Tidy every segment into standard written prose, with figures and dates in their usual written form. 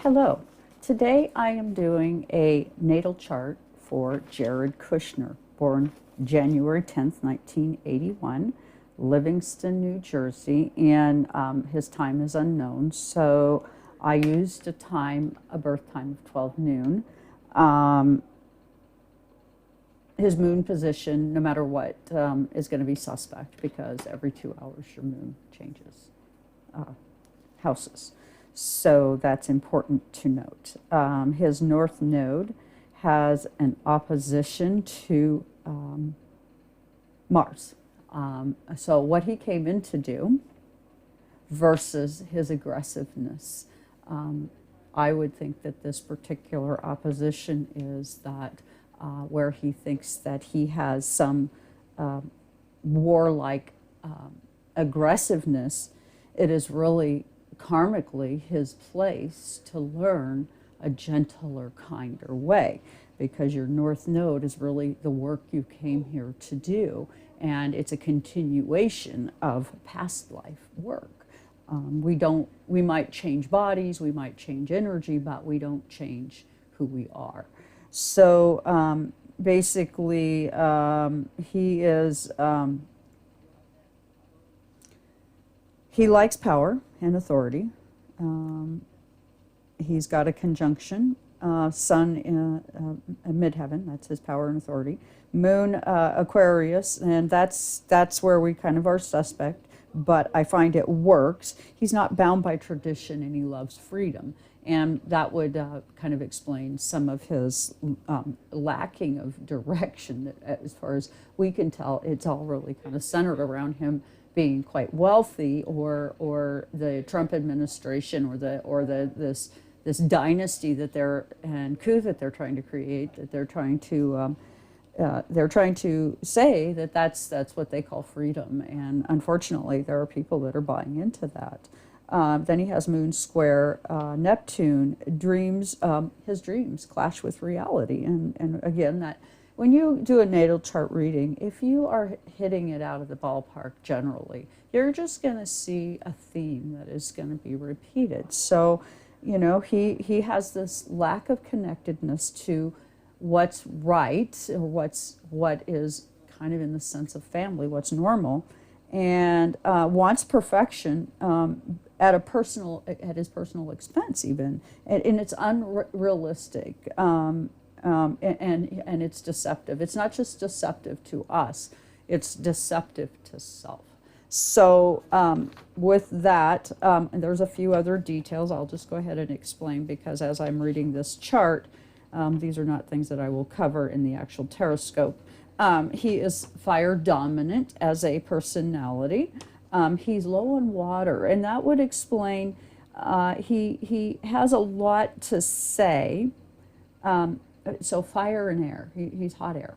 Hello. Today I am doing a natal chart for Jared Kushner, born January 10th, 1981, Livingston, New Jersey, and his time is unknown. So I used a birth time of 12 noon. His moon position, no matter what, is going to be suspect because every 2 hours your moon changes houses. So that's important to note. His north node has an opposition to Mars. So what he came in to do versus his aggressiveness, I would think that this particular opposition is that where he thinks that he has some warlike aggressiveness, it is really karmically his place to learn a gentler, kinder way, because your north node is really the work you came here to do, and it's a continuation of past life work. We might change bodies, we might change energy, but we don't change who we are. So basically, he is he likes power and authority. He's got a conjunction, Sun in midheaven, that's his power and authority. Moon, Aquarius, and that's where we kind of are suspect, but I find it works. He's not bound by tradition and he loves freedom. And that would kind of explain some of his lacking of direction. As far as we can tell, it's all really kind of centered around him being quite wealthy, or the Trump administration, or this dynasty that and coup that they're trying to create, that they're trying to say that that's what they call freedom. And unfortunately, there are people that are buying into that. Then he has Moon square Neptune. His dreams clash with reality. And again, that when you do a natal chart reading, if you are hitting it out of the ballpark generally, you're just going to see a theme that is going to be repeated. So, he has this lack of connectedness to what's right, or what is kind of in the sense of family, what's normal, and wants perfection at his personal expense, even, and it's unrealistic, and it's deceptive. It's not just deceptive to us; it's deceptive to self. So with that, and there's a few other details I'll just go ahead and explain, because as I'm reading this chart, these are not things that I will cover in the actual Teroscope. He is fire dominant as a personality. He's low on water, and that would explain he has a lot to say. So fire and air, he's hot air.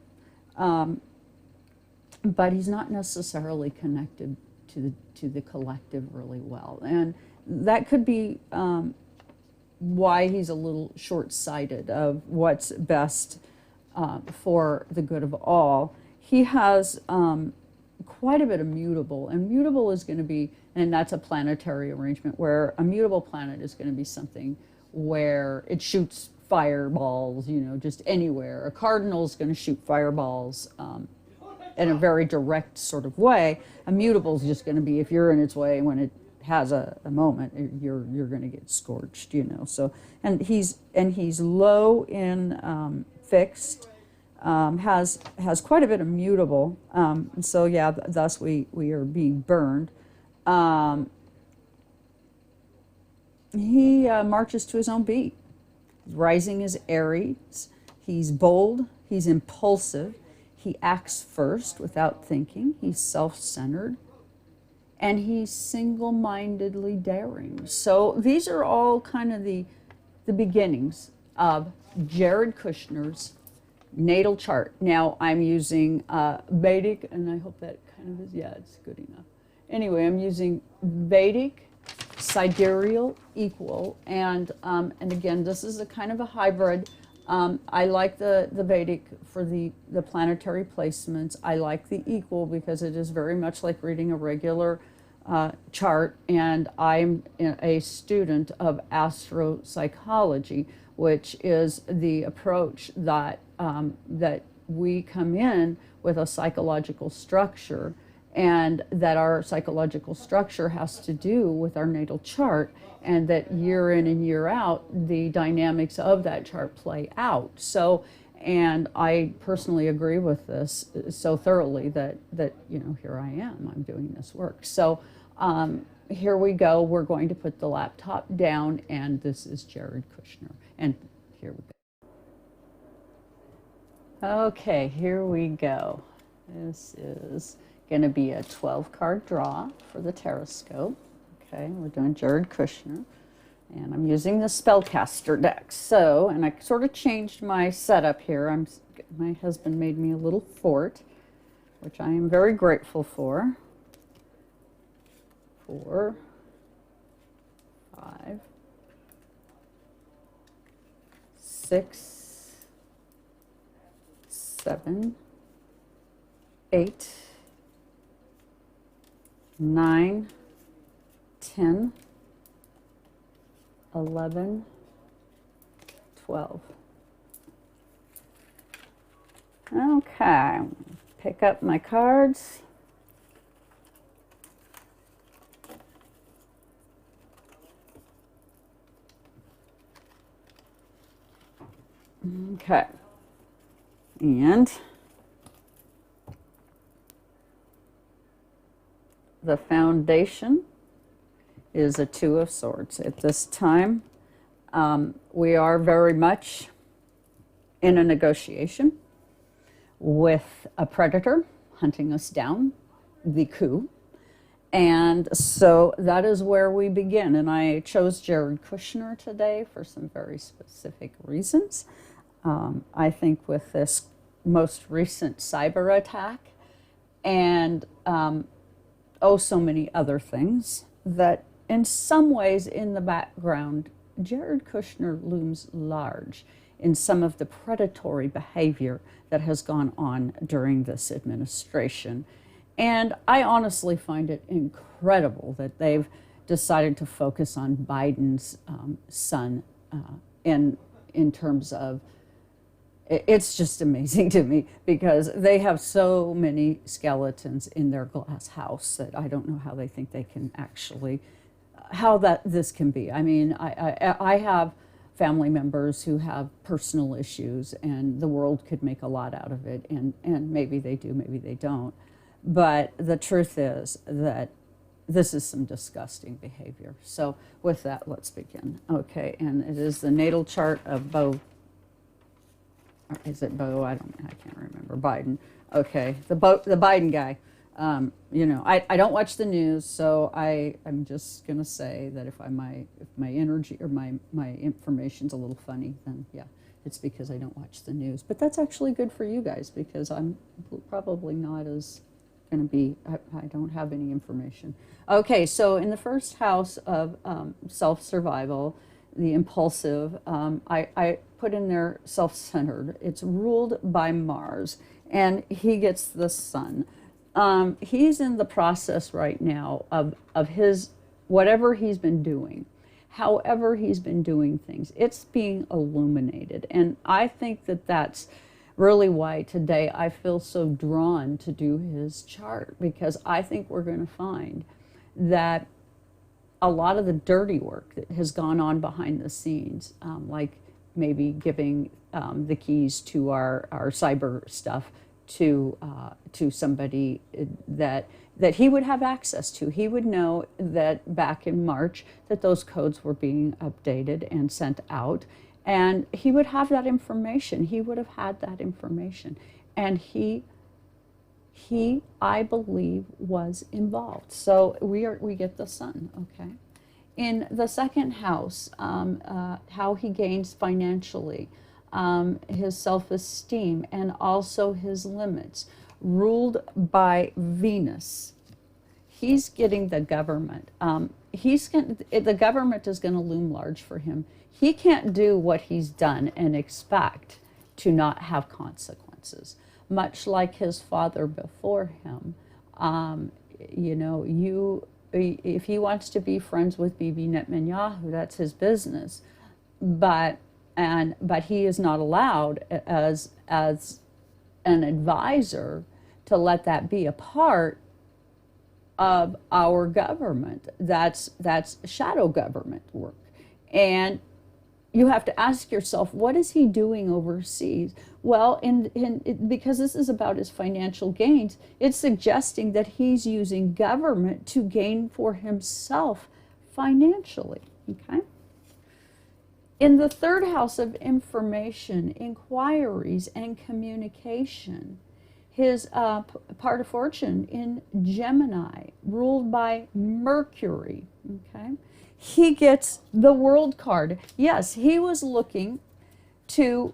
But he's not necessarily connected to the collective really well. And that could be why he's a little short-sighted of what's best for the good of all. He has quite a bit of mutable, and mutable is going to be, and that's a planetary arrangement, where a mutable planet is going to be something where it shoots fireballs, just anywhere. A cardinal is going to shoot fireballs in a very direct sort of way. A mutable is just going to be, if you're in its way when it has a moment, you're going to get scorched, So, and he's low in fixed, has quite a bit of mutable, and so yeah, thus we are being burned. He marches to his own beat. Rising is Aries. He's bold. He's impulsive. He acts first without thinking. He's self-centered. And he's single-mindedly daring. So these are all kind of the beginnings of Jared Kushner's natal chart. Now I'm using Vedic, and I hope that kind of is, yeah, it's good enough. Anyway, I'm using Vedic, sidereal, equal, and again, this is a kind of a hybrid. I like the Vedic for the planetary placements. I like the equal because it is very much like reading a regular chart, and I'm a student of astropsychology, which is the approach that that we come in with a psychological structure, and that our psychological structure has to do with our natal chart, and that year in and year out, the dynamics of that chart play out. So, and I personally agree with this so thoroughly that you know, here I am, I'm doing this work. So here we go. We're going to put the laptop down, and this is Jared Kushner. And here we go. Okay, here we go. This is going to be a 12-card draw for the Taroscope. Okay, we're doing Jared Kushner. And I'm using the Spellcaster deck. So, and I sort of changed my setup here. My husband made me a little fort, which I am very grateful for. 4, 5, 6, 7, 8, 9, 10, 11, 12. Okay, pick up my cards. Okay, and the foundation is a 2 of Swords. At this time, we are very much in a negotiation with a predator hunting us down, the coup. And so that is where we begin. And I chose Jared Kushner today for some very specific reasons. I think with this most recent cyber attack and oh, so many other things, that in some ways in the background, Jared Kushner looms large in some of the predatory behavior that has gone on during this administration. And I honestly find it incredible that they've decided to focus on Biden's son in terms of, it's just amazing to me, because they have so many skeletons in their glass house that I don't know how they think they can actually, how this can be. I mean, I have family members who have personal issues, and the world could make a lot out of it, and maybe they do, maybe they don't. But the truth is that this is some disgusting behavior. So with that, let's begin. Okay, and it is the natal chart of Beau. Is it Beau? I can't remember. Biden. Okay, the Biden guy. You know, I don't watch the news, so I'm just gonna say that if my energy or my information's a little funny, then yeah, it's because I don't watch the news. But that's actually good for you guys, because I'm probably not as going to be, I don't have any information. Okay, so in the first house of self-survival, the impulsive, I put in there self-centered. It's ruled by Mars, and he gets the sun. He's in the process right now of his, whatever he's been doing, however he's been doing things, it's being illuminated. And I think that that's really why today I feel so drawn to do his chart, because I think we're going to find that a lot of the dirty work that has gone on behind the scenes, like maybe giving the keys to our cyber stuff to somebody that he would have access to. He would know that back in March that those codes were being updated and sent out, and he would have that information. He would have had that information, and he I believe was involved. So we get the sun. Okay, in the second house, how he gains financially, his self-esteem, and also his limits, ruled by Venus. He's getting the government. The government is going to loom large for him. He can't do what he's done and expect to not have consequences. Much like his father before him, you know, if he wants to be friends with Bibi Netanyahu, that's his business. But he is not allowed as an advisor to let that be a part of our government. That's shadow government work. And you have to ask yourself, what is he doing overseas? Well, because this is about his financial gains, it's suggesting that he's using government to gain for himself financially, okay? In the third house of information, inquiries, and communication, his part of fortune in Gemini, ruled by Mercury, okay? He gets the World card. Yes, he was looking to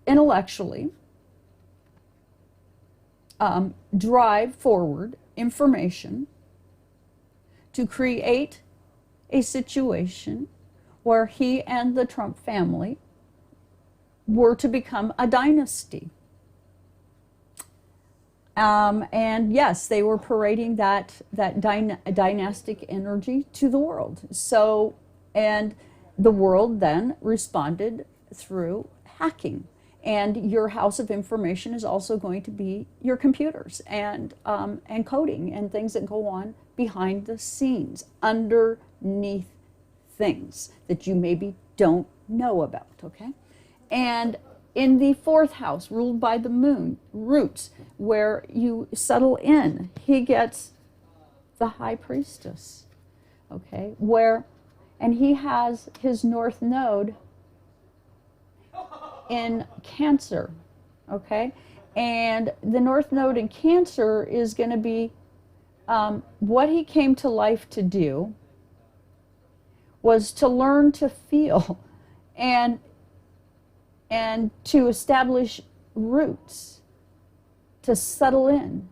intellectually drive forward information to create a situation where he and the Trump family were to become a dynasty. And yes, they were parading that dynastic energy to the world. So, and the world then responded through hacking. And your house of information is also going to be your computers and coding and things that go on behind the scenes, underneath things that you maybe don't know about, okay? And in the fourth house, ruled by the moon, roots, where you settle in, he gets the high priestess, okay? And he has his north node in Cancer, okay? And the north node in Cancer is going to be what he came to life to do was to learn to feel and to establish roots, to settle in.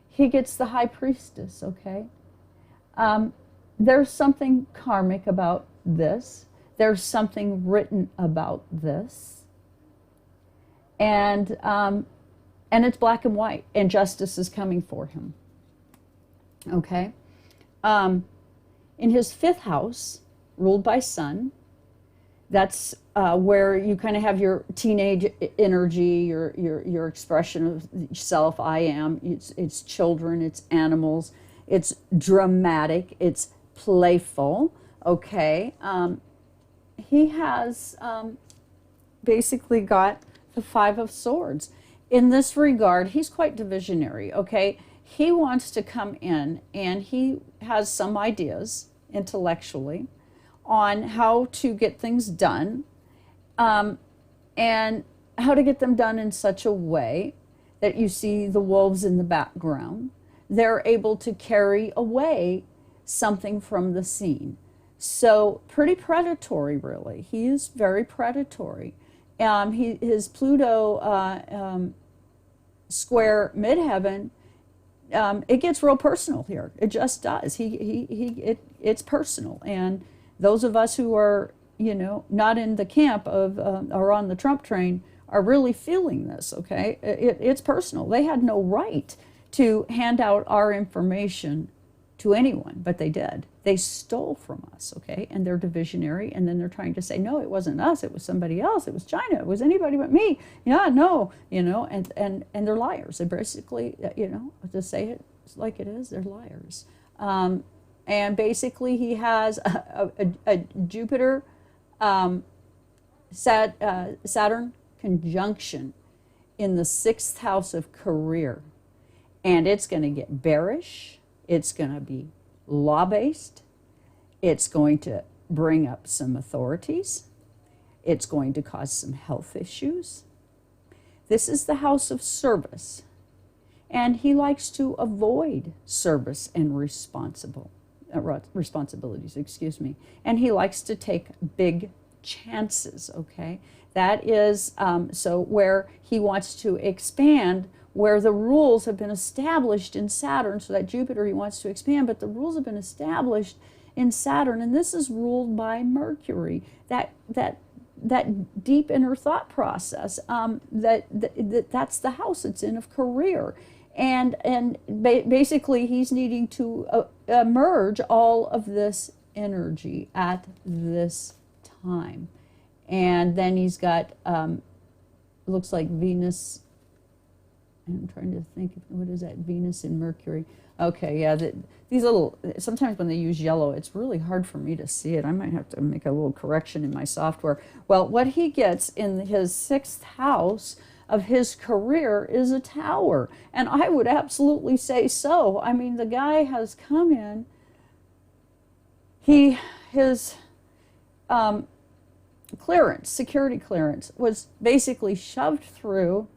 He gets the high priestess, okay? There's something karmic about this. There's something written about this. And it's black and white, and justice is coming for him, okay? In his fifth house, ruled by Sun, that's where you kind of have your teenage energy, your expression of self, I am. It's children, it's animals, it's dramatic, it's playful, okay? He has basically got the Five of Swords. In this regard, he's quite divisionary, okay? He wants to come in and he has some ideas intellectually on how to get things done, and how to get them done in such a way that you see the wolves in the background. They're able to carry away something from the scene. So pretty predatory, really. He is very predatory. His Pluto square midheaven, it gets real personal here. It just does. It's personal. And those of us who are, not in the camp of, or on the Trump train are really feeling this, okay? It's personal. They had no right to hand out our information to anyone, but they did. They stole from us, okay? And they're divisionary, and then they're trying to say, no, it wasn't us, it was somebody else, it was China, it was anybody but me. Yeah, no, and they're liars. They basically, to say it like it is, they're liars. And basically he has a Jupiter, Saturn conjunction in the sixth house of career. And it's going to get bearish. It's going to be law-based. It's going to bring up some authorities. It's going to cause some health issues. This is the house of service. And he likes to avoid service and responsibilities, and he likes to take big chances, okay? That is, so where he wants to expand, where the rules have been established in Saturn, so that Jupiter he wants to expand, but the rules have been established in Saturn, and this is ruled by Mercury, that deep inner thought process, that's the house it's in of career. And basically he's needing to merge all of this energy at this time. And then he's got looks like Venus. I'm trying to think, what is that, Venus and Mercury. Okay, yeah, these little, sometimes when they use yellow, it's really hard for me to see it. I might have to make a little correction in my software. Well, what he gets in his 6th house of his career is a tower. And I would absolutely say so. I mean, the guy has come in, his clearance, security clearance, was basically shoved through,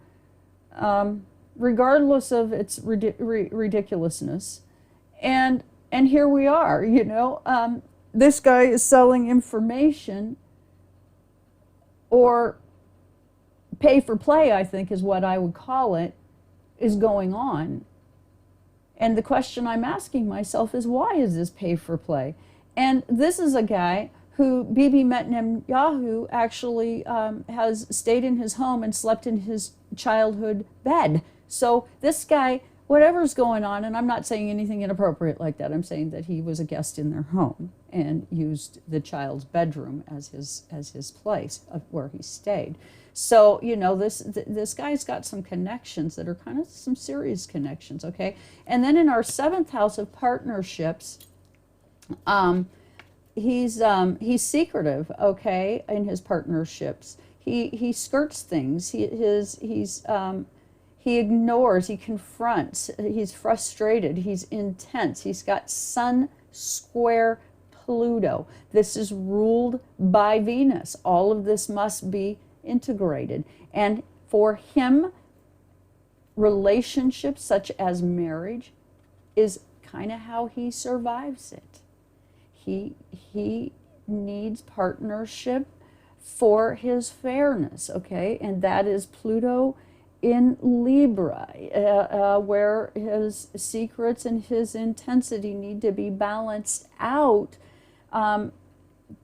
regardless of its ridiculousness. And here we are, you know. This guy is selling information, or pay for play, I think is what I would call it, is going on. And the question I'm asking myself is, why is this pay for play? And this is a guy who Bibi Netanyahu actually has stayed in his home and slept in his childhood bed. So this guy, whatever's going on, and I'm not saying anything inappropriate like that, I'm saying that he was a guest in their home and used the child's bedroom as his place of where he stayed. So, you know, this guy's got some connections that are kind of some serious connections, okay? And then in our 7th house of partnerships, he's secretive, okay, in his partnerships. He skirts things. He ignores, he confronts, he's frustrated, he's intense. He's got Sun square Pluto. This is ruled by Venus. All of this must be integrated. And for him, relationships such as marriage is kind of how he survives it. He needs partnership for his fairness, okay? And that is Pluto in Libra, where his secrets and his intensity need to be balanced out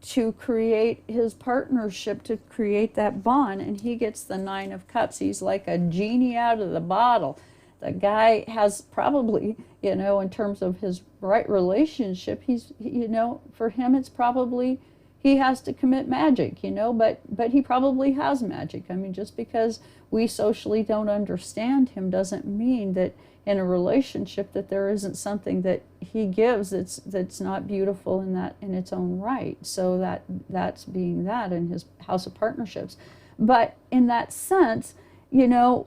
to create his partnership, to create that bond. And he gets the 9 of Cups. He's like a genie out of the bottle. The guy has probably, you know, in terms of his right relationship, he's, you know, for him it's probably, he has to commit magic, you know, but he probably has magic. I mean, just because we socially don't understand him doesn't mean that in a relationship that there isn't something that he gives that's not beautiful in that in its own right. So that's being that in his house of partnerships. But in that sense, you know,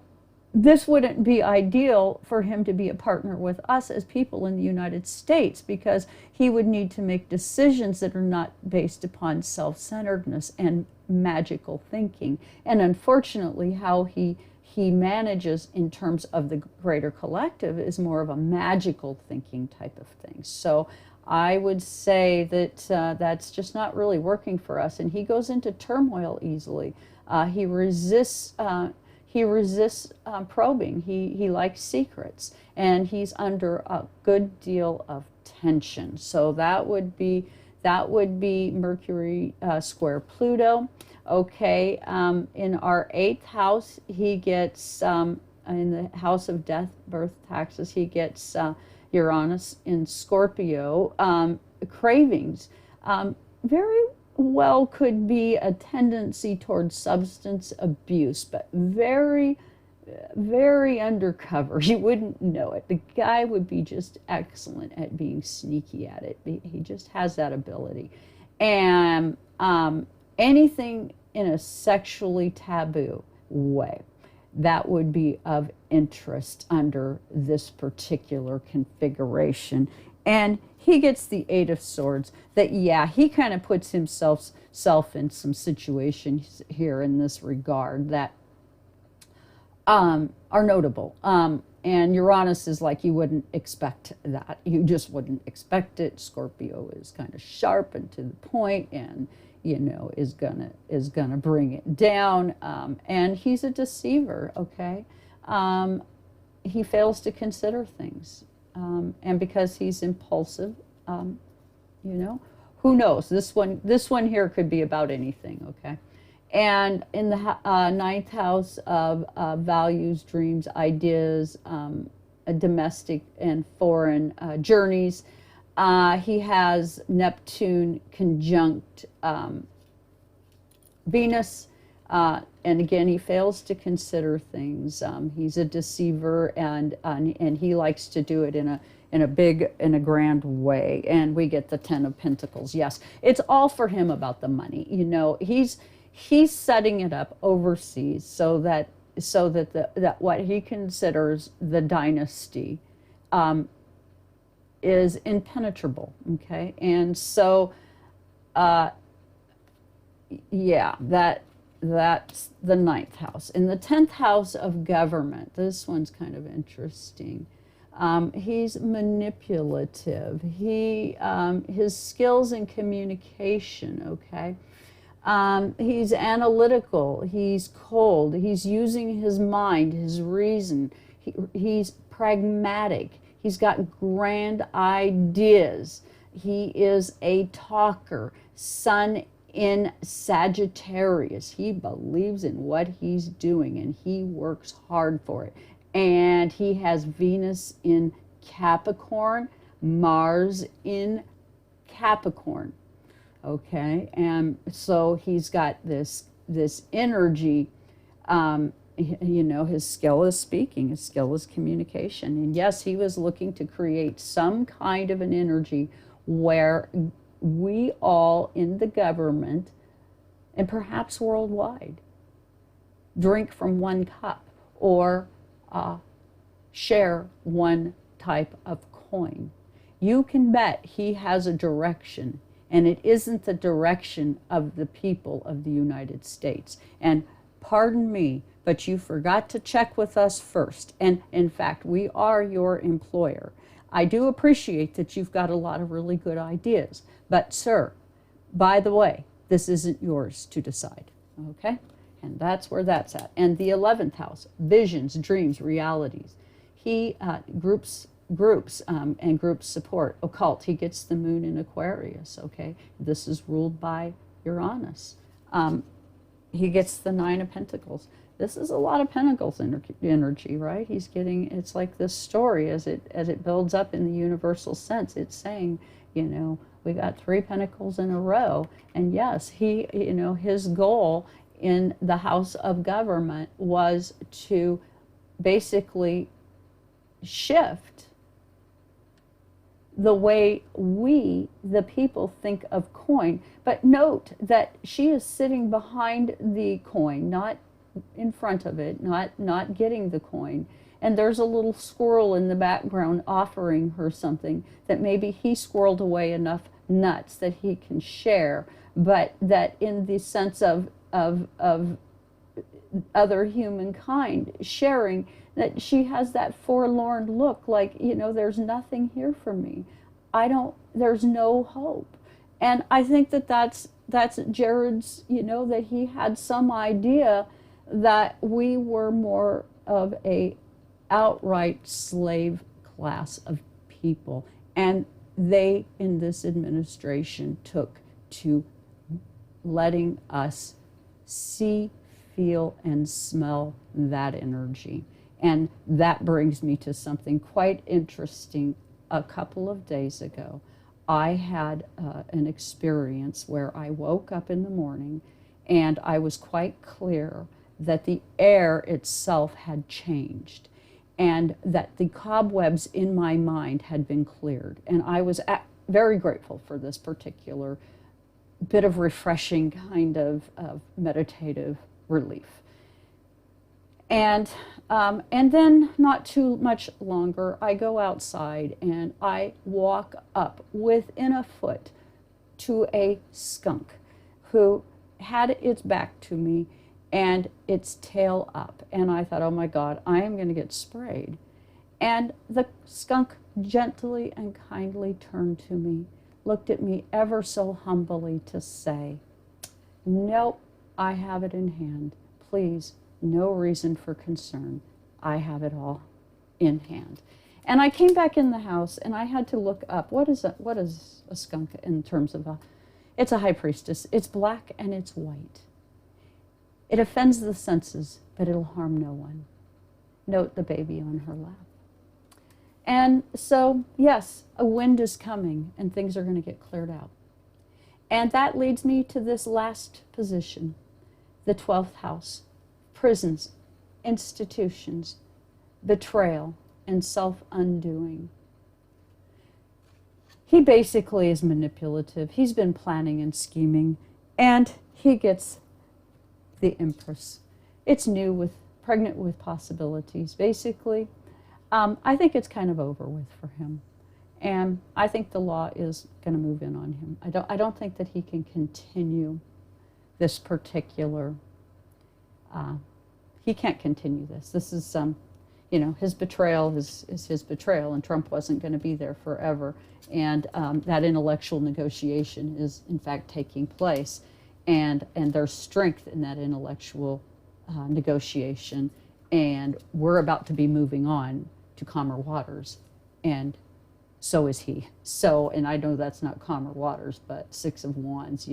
this wouldn't be ideal for him to be a partner with us as people in the United States, because he would need to make decisions that are not based upon self-centeredness and magical thinking. And unfortunately, how he manages in terms of the greater collective is more of a magical thinking type of thing. So I would say that that's just not really working for us. And he goes into turmoil easily. He resists probing. He likes secrets, and he's under a good deal of tension. So that would be Mercury square Pluto. Okay, in our 8th house, he gets in the house of death, birth, taxes. He gets Uranus in Scorpio. Cravings. Very well could be a tendency towards substance abuse, but very, very undercover. You wouldn't know it. The guy would be just excellent at being sneaky at it. He just has that ability. And anything in a sexually taboo way that would be of interest under this particular configuration. And he gets the 8 of Swords. That, yeah, he kind of puts himself in some situations here in this regard that are notable. And Uranus is like, you wouldn't expect that. You just wouldn't expect it. Scorpio is kind of sharp and to the point, and you know, is gonna bring it down. And he's a deceiver. Okay, he fails to consider things. And because he's impulsive, you know, who knows? This one here could be about anything, okay? And in the 9th house of values, dreams, ideas, domestic and foreign journeys. He has Neptune conjunct Venus, and again, he fails to consider things. He's a deceiver, and he likes to do it in a grand way. And we get the Ten of Pentacles. Yes, it's all for him about the money. You know, he's setting it up overseas so that that what he considers the dynasty is impenetrable. Okay, and so yeah, that's the 9th house. In the 10th house of government, this one's kind of interesting. He's manipulative. His skills in communication, okay? He's analytical. He's cold. He's using his mind, his reason. He's pragmatic. He's got grand ideas. He is a talker. Sun in Sagittarius. He believes in what he's doing and he works hard for it. And he has Venus in Capricorn, Mars in Capricorn. Okay, and so he's got this energy. You know, his skill is speaking, his skill is communication. And yes, he was looking to create some kind of an energy where we all in the government, and perhaps worldwide, drink from one cup or share one type of coin. You can bet he has a direction, and it isn't the direction of the people of the United States. And pardon me, but you forgot to check with us first. And in fact, we are your employer. I do appreciate that you've got a lot of really good ideas. But sir, by the way, this isn't yours to decide, okay? And that's where that's at. And the 11th house, visions, dreams, realities. He groups and group support, occult. He gets the moon in Aquarius, okay? This is ruled by Uranus. He gets the 9 of Pentacles. This is a lot of Pentacles energy, right? He's getting, it's like this story as it builds up in the universal sense. It's saying, you know, we got 3 Pentacles in a row. And yes, he, you know, his goal in the house of government was to basically shift the way we, the people, think of coin. But note that she is sitting behind the coin, not in front of it, not getting the coin. And there's a little squirrel in the background offering her something that maybe he squirreled away enough nuts that he can share, but that in the sense of other humankind sharing, that she has that forlorn look, like, you know, there's nothing here for me. There's no hope. And I think that's Jared's, you know, that he had some idea that we were more of a outright slave class of people. And they, in this administration, took to letting us see, feel, and smell that energy. And that brings me to something quite interesting. A couple of days ago, I had an experience where I woke up in the morning and I was quite clear that the air itself had changed and that the cobwebs in my mind had been cleared. And I was very grateful for this particular bit of refreshing kind of meditative relief. And then not too much longer, I go outside and I walk up within a foot to a skunk who had its back to me and its tail up. And I thought, oh my God, I am going to get sprayed. And the skunk gently and kindly turned to me, looked at me ever so humbly to say, nope, I have it in hand. Please, no reason for concern. I have it all in hand. And I came back in the house and I had to look up, what is a skunk in terms of it's a high priestess. It's black and it's white. It offends the senses, but it'll harm no one. Note the baby on her lap. And so, yes, a wind is coming and things are going to get cleared out. And that leads me to this last position, the 12th house, prisons, institutions, betrayal, and self-undoing. He basically is manipulative. He's been planning and scheming, and he gets the Empress. It's new, with pregnant with possibilities. Basically, I think it's kind of over with for him, and I think the law is going to move in on him. I don't think that he can continue this particular. He can't continue this. This is his betrayal is his betrayal, and Trump wasn't going to be there forever. And that intellectual negotiation is, in fact, taking place. And there's strength in that intellectual negotiation. And we're about to be moving on to calmer waters. And so is he. So, and I know that's not calmer waters, but Six of Wands,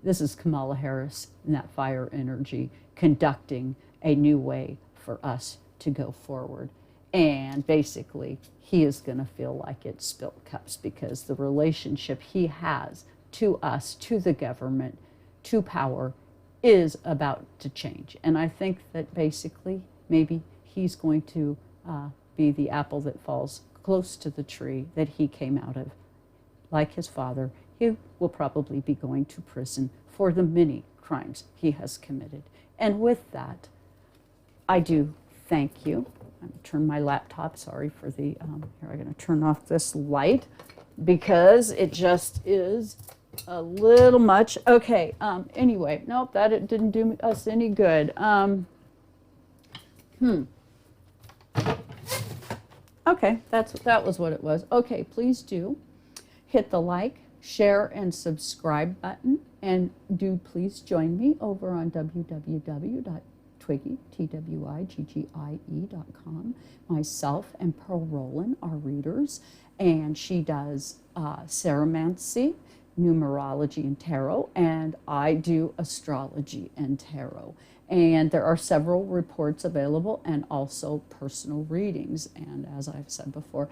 this is Kamala Harris and that fire energy conducting a new way for us to go forward. And basically, he is going to feel like it's spilt cups, because the relationship he has to us, to the government, to power, is about to change. And I think that basically, maybe he's going to be the apple that falls close to the tree that he came out of. Like his father, he will probably be going to prison for the many crimes he has committed. And with that, I do thank you. I'm going to turn my laptop, sorry for the, here I'm going to turn off this light because it just is a little much. Okay, anyway, nope, that didn't do us any good. Okay, that was what it was. Okay, please do hit the like, share, and subscribe button, and do please join me over on www.twiggie.com. Myself and Pearl Rowland are readers, and she does ceromancy, numerology, and tarot, and I do astrology and tarot. And there are several reports available, and also personal readings. And as I've said before,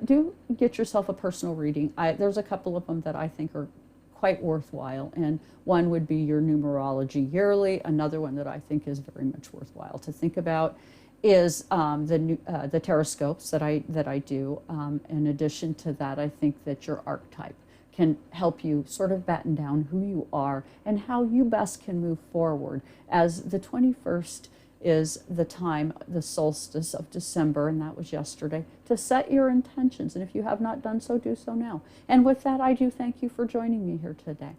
do get yourself a personal reading. There's a couple of them that I think are quite worthwhile, and one would be your numerology yearly. Another one that I think is very much worthwhile to think about is the taroscopes that I do. In addition to that, I think that your archetype can help you sort of batten down who you are and how you best can move forward, as the 21st is the time, the solstice of December, and that was yesterday, to set your intentions. And if you have not done so, do so now. And with that, I do thank you for joining me here today.